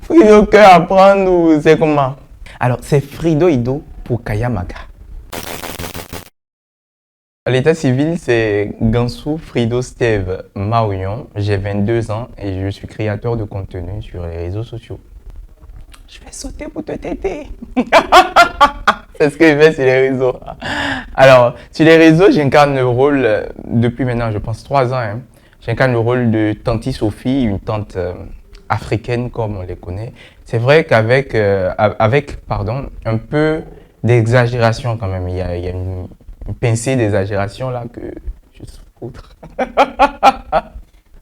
Frido cœur à prendre ou c'est comment? Alors, c'est Frido Ido pour Kayamaga. L'état civil, c'est Gansou Frido Steve Marion. J'ai 22 ans et je suis créateur de contenu sur les réseaux sociaux. Je vais sauter pour te têter. C'est ce que je fais sur les réseaux. Alors, sur les réseaux, j'incarne le rôle, depuis maintenant, je pense 3 ans, hein, j'incarne le rôle de Tanti Sophie, une tante africaine comme on les connaît. C'est vrai qu'avec un peu d'exagération quand même. Il y a une pincée d'exagération là que je souffre.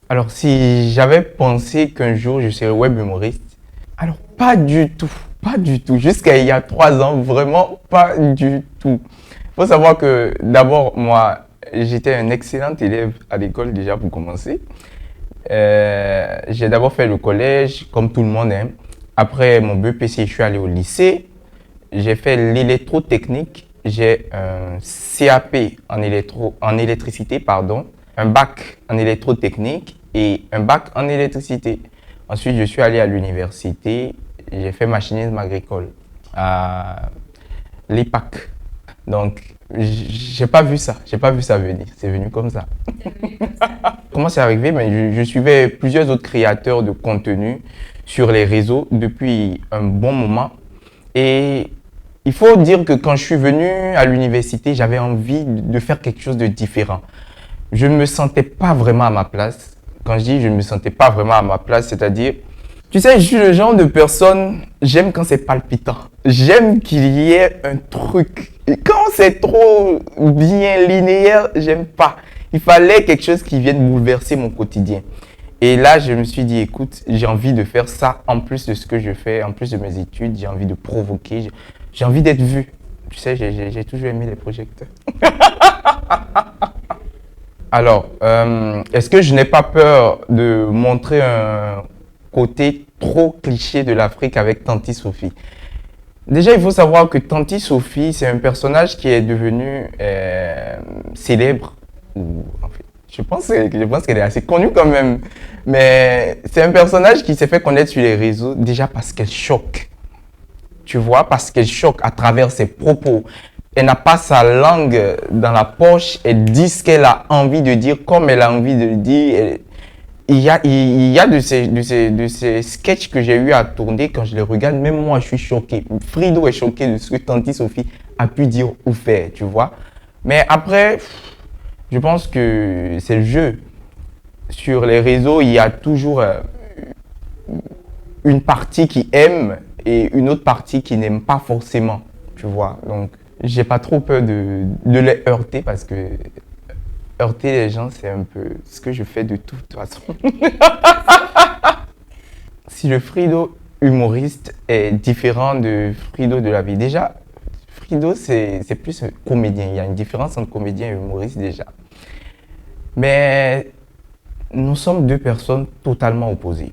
Alors, si j'avais pensé qu'un jour je serais web humoriste, alors pas du tout, pas du tout. Jusqu'à il y a 3 ans, vraiment pas du tout. Il faut savoir que d'abord, moi, j'étais un excellent élève à l'école déjà pour commencer. J'ai d'abord fait le collège, comme tout le monde, hein. Après mon BEPC, je suis allé au lycée. J'ai fait l'électrotechnique. J'ai un CAP en électricité, pardon, un bac en électrotechnique et un bac en électricité. Ensuite, je suis allé à l'université. J'ai fait machinisme agricole à l'EPAC. Donc, j'ai pas vu ça. J'ai pas vu ça venir. C'est venu comme ça. Comment c'est arrivé? Ben, je suivais plusieurs autres créateurs de contenu sur les réseaux depuis un bon moment. Et il faut dire que quand je suis venu à l'université, j'avais envie de faire quelque chose de différent. Je ne me sentais pas vraiment à ma place. Quand je dis je ne me sentais pas vraiment à ma place, c'est-à-dire, tu sais, je suis le genre de personne, j'aime quand c'est palpitant. J'aime qu'il y ait un truc. Et quand c'est trop bien linéaire, j'aime pas. Il fallait quelque chose qui vienne bouleverser mon quotidien. Et là, je me suis dit, écoute, j'ai envie de faire ça en plus de ce que je fais, en plus de mes études. J'ai envie de provoquer, j'ai envie d'être vu. Tu sais, j'ai toujours aimé les projecteurs. Alors, est-ce que je n'ai pas peur de montrer un côté trop cliché de l'Afrique avec Tanti Sophie? Déjà, il faut savoir que Tanti Sophie, c'est un personnage qui est devenu célèbre. En fait, je pense qu'elle est assez connue quand même. Mais c'est un personnage qui s'est fait connaître sur les réseaux déjà parce qu'elle choque. Tu vois, parce qu'elle choque à travers ses propos. Elle n'a pas sa langue dans la poche. Elle dit ce qu'elle a envie de dire comme elle a envie de le dire. Il y a de ces sketchs que j'ai eu à tourner, quand je les regarde, même moi je suis choqué. Frido est choqué de ce que Tanti Sophie a pu dire ou faire, tu vois. Mais après, je pense que c'est le jeu. Sur les réseaux, il y a toujours une partie qui aime et une autre partie qui n'aime pas forcément, tu vois. Donc, j'ai pas trop peur de les heurter parce que heurter les gens, c'est un peu ce que je fais de toute façon. Si le Frido humoriste est différent de Frido de la vie, déjà, Frido, c'est plus un comédien. Il y a une différence entre comédien et humoriste déjà. Mais nous sommes deux personnes totalement opposées.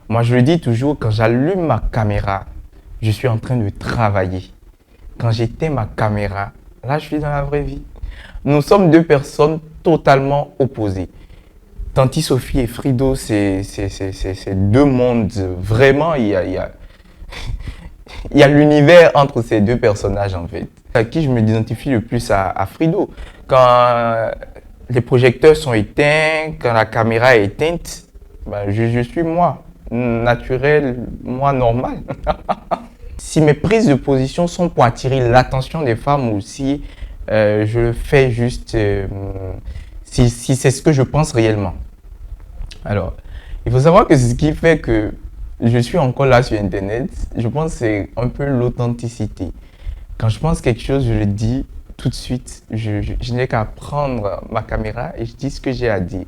Moi, je le dis toujours, quand j'allume ma caméra, je suis en train de travailler. Quand j'éteins ma caméra, là, je suis dans la vraie vie. Nous sommes deux personnes totalement opposées. Tanti Sophie et Frido, c'est deux mondes. Vraiment, il y a l'univers entre ces deux personnages, en fait. À qui je me identifie le plus à Frido. Quand les projecteurs sont éteints, quand la caméra est éteinte, ben, je suis moi, naturel, moi normal. Si mes prises de position sont pour attirer l'attention des femmes ou si je le fais juste si c'est ce que je pense réellement. Alors, il faut savoir que ce qui fait que je suis encore là sur Internet, je pense que c'est un peu l'authenticité. Quand je pense quelque chose, je le dis tout de suite. Je n'ai qu'à prendre ma caméra et je dis ce que j'ai à dire.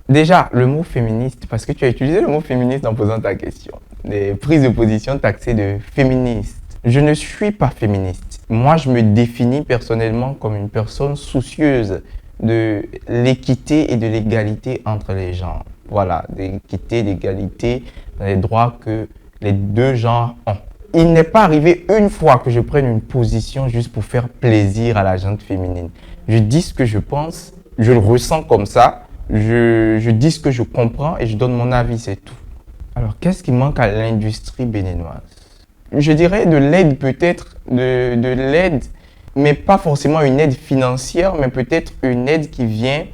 Déjà, le mot féministe, parce que tu as utilisé le mot féministe en posant ta question. Les prises de position taxées de féministe. Je ne suis pas féministe. Moi, je me définis personnellement comme une personne soucieuse de l'équité et de l'égalité entre les genres. Voilà, l'équité, l'égalité, les droits que les deux genres ont. Il n'est pas arrivé une fois que je prenne une position juste pour faire plaisir à la gente féminine. Je dis ce que je pense Je le ressens comme ça. Je dis ce que je comprends et je donne mon avis, c'est tout. Alors, qu'est-ce qui manque à l'industrie béninoise? Je dirais de l'aide peut-être, de l'aide, mais pas forcément une aide financière, mais peut-être une aide qui vient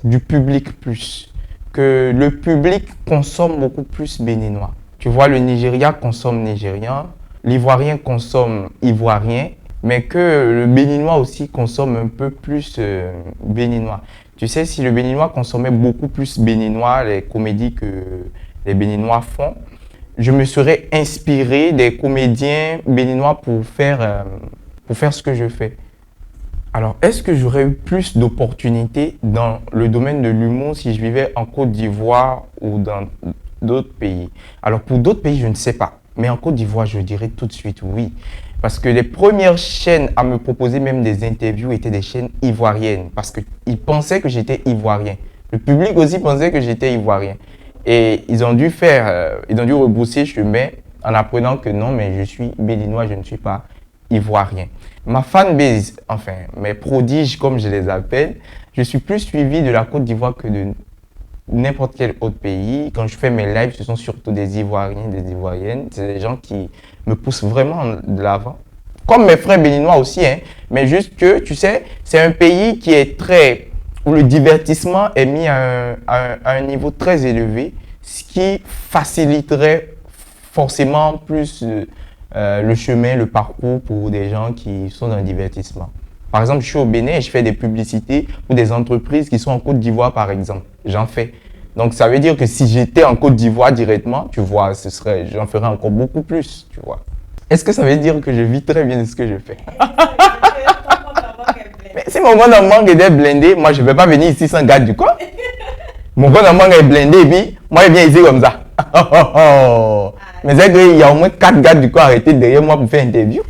du public plus. Que le public consomme beaucoup plus béninois. Tu vois, le Nigeria consomme nigérien, l'Ivoirien consomme ivoirien, mais que le béninois aussi consomme un peu plus béninois. Tu sais, si le béninois consommait beaucoup plus béninois, les comédies que les béninois font, je me serais inspiré des comédiens béninois pour faire ce que je fais. Alors, est-ce que j'aurais eu plus d'opportunités dans le domaine de l'humour si je vivais en Côte d'Ivoire ou dans d'autres pays? Alors, pour d'autres pays, je ne sais pas. Mais en Côte d'Ivoire, je dirais tout de suite oui. Parce que les premières chaînes à me proposer même des interviews étaient des chaînes ivoiriennes. Parce qu'ils pensaient que j'étais ivoirien. Le public aussi pensait que j'étais ivoirien. Et ils ont dû rebrousser chemin en apprenant que non, mais je suis béninois, je ne suis pas ivoirien. Ma fanbase, enfin, mes prodiges comme je les appelle, je suis plus suivi de la Côte d'Ivoire que de n'importe quel autre pays. Quand je fais mes lives, ce sont surtout des Ivoiriens, des Ivoiriennes. C'est des gens qui me poussent vraiment de l'avant. Comme mes frères béninois aussi, hein. Mais juste que, tu sais, c'est un pays qui est où le divertissement est mis à un niveau très élevé, ce qui faciliterait forcément plus le chemin, le parcours pour des gens qui sont dans le divertissement. Par exemple, je suis au Bénin et je fais des publicités pour des entreprises qui sont en Côte d'Ivoire, par exemple. J'en fais. Donc, ça veut dire que si j'étais en Côte d'Ivoire directement, tu vois, j'en ferais encore beaucoup plus, tu vois. Est-ce que ça veut dire que je vis très bien de ce que je fais? Mais si mon compte en banque était blindé, moi, je ne vais pas venir ici sans garde du corps. Mon compte en banque est blindé et puis, moi, je viens ici comme ça. Mais c'est qu'il y a au moins 4 gardes du corps arrêtés derrière moi pour faire une interview.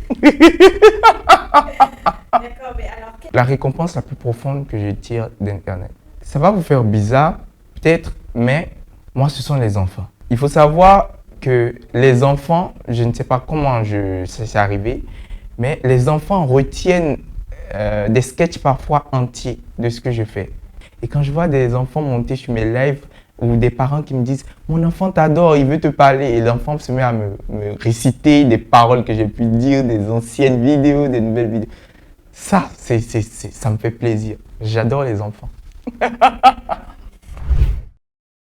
D'accord, mais alors... La récompense la plus profonde que je tire d'Internet. Ça va vous faire bizarre, peut-être, mais moi, ce sont les enfants. Il faut savoir que les enfants, je ne sais pas comment ça s'est arrivé, mais les enfants retiennent des sketchs parfois entiers de ce que je fais. Et quand je vois des enfants monter sur mes lives ou des parents qui me disent « Mon enfant t'adore, il veut te parler » et l'enfant se met à me réciter des paroles que j'ai pu dire, des anciennes vidéos, des nouvelles vidéos. Ça me fait plaisir. J'adore les enfants.